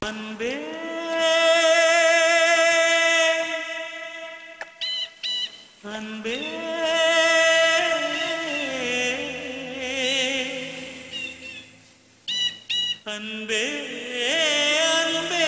அன்பே அன்பே அன்பே அன்பே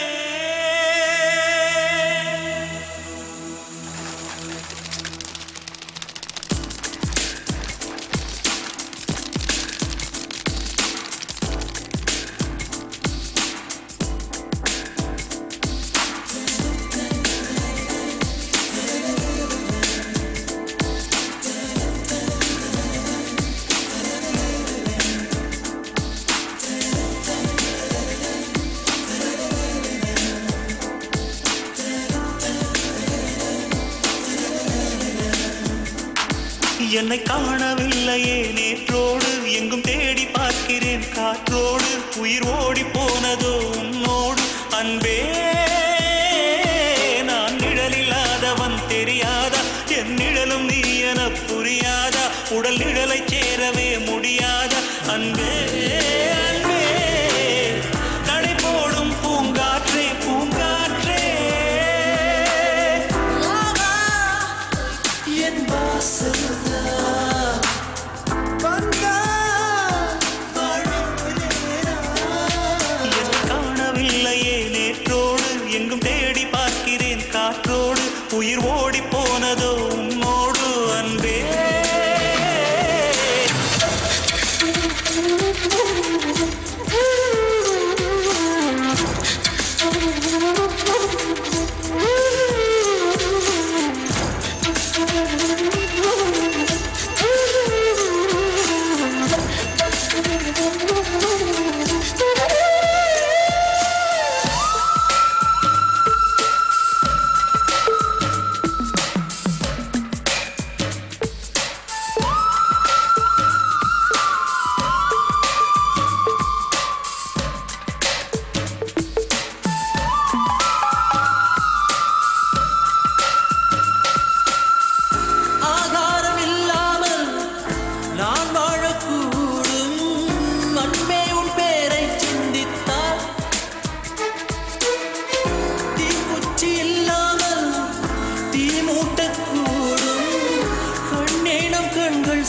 என்னை காணவில்லையே நேற்றோடு எங்கும் தேடி பார்க்கிறேன் காற்றோடு உயிர் ஓடி போனதோ உன்னோடு அன்பே நான் நிழலில்லாதவன் தெரியாதா என் நிழலும் நீ என புரியாதா உடல் நிழலை சேரவே முடியாதா அன்பே அன்பே நடை போடும் பூங்காற்றே பூங்காற்றே என் வாசல் எங்கும் தேடி பார்க்கிறேன் காற்றோடு உயிர் ஓடி போனதோ உன்னோடு அன்பே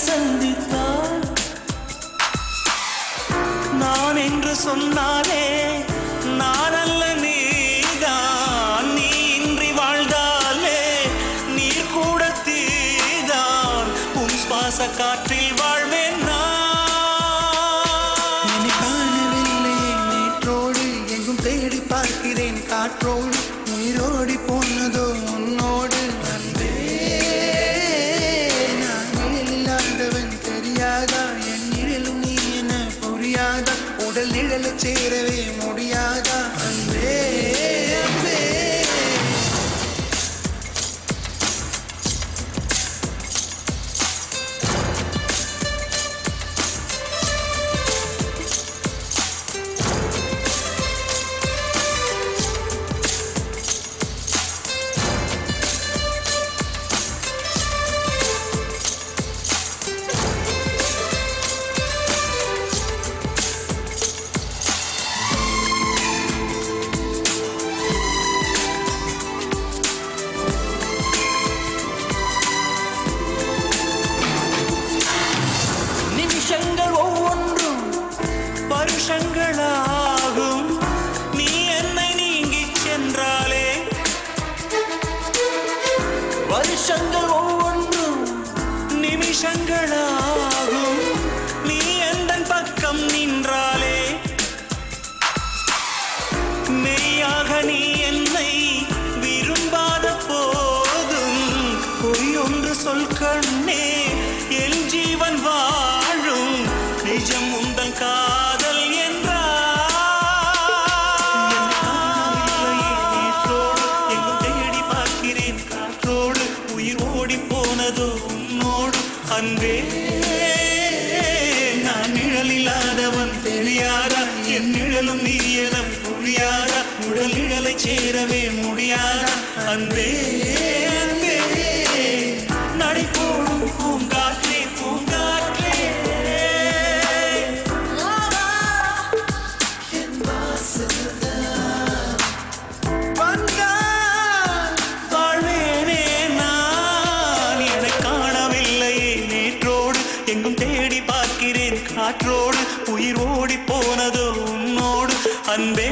சந்தித்தார் நான் என்று சொன்னாலே நான் அல்ல நீதான் நீ இன்றி வாழ்ந்தாலே நீர் கூட தீதான் உன் சுவாச காற்றில் வாழ்வேன் நான் காணவில்லையே நேற்றோடு எங்கும் தேடி பார்க்கிறேன் காற்றோடு உயிரோடி போனதோ உன்னோடு என் நிழலும் நீ என புரியாதா உடல் நிழலை சேரவே முடியாதா அன்பே அன்பே வருஷங்களாகும் நீ என்னை நீங்கி சென்றாலே வருஷங்கள் ஒவ்வொன்றும் நிமிஷங்களாகும் நீ எந்தன் பக்கம் நின்றாலே மெய்யாக நீ என்னை விரும்பாத போதும் பொய்யொன்று சொல் கண்ணே என் ஜீவன் வாழும் நிஜம் உந்தன் காதல் அன்பே நான் நிழலில்லாதவன் தெரியாதா என் நிழலும் நீ என புரியாதா உடல் நிழலை சேரவே முடியாதா அன்பே அன்பே நடை போடும் பூங்காற்றே பூங்காற்றே என் வாசல் எங்கும் தேடி பார்க்கிறேன் காற்றோடு உயிர் ஓடி போனதோ உன்னோடு அன்பே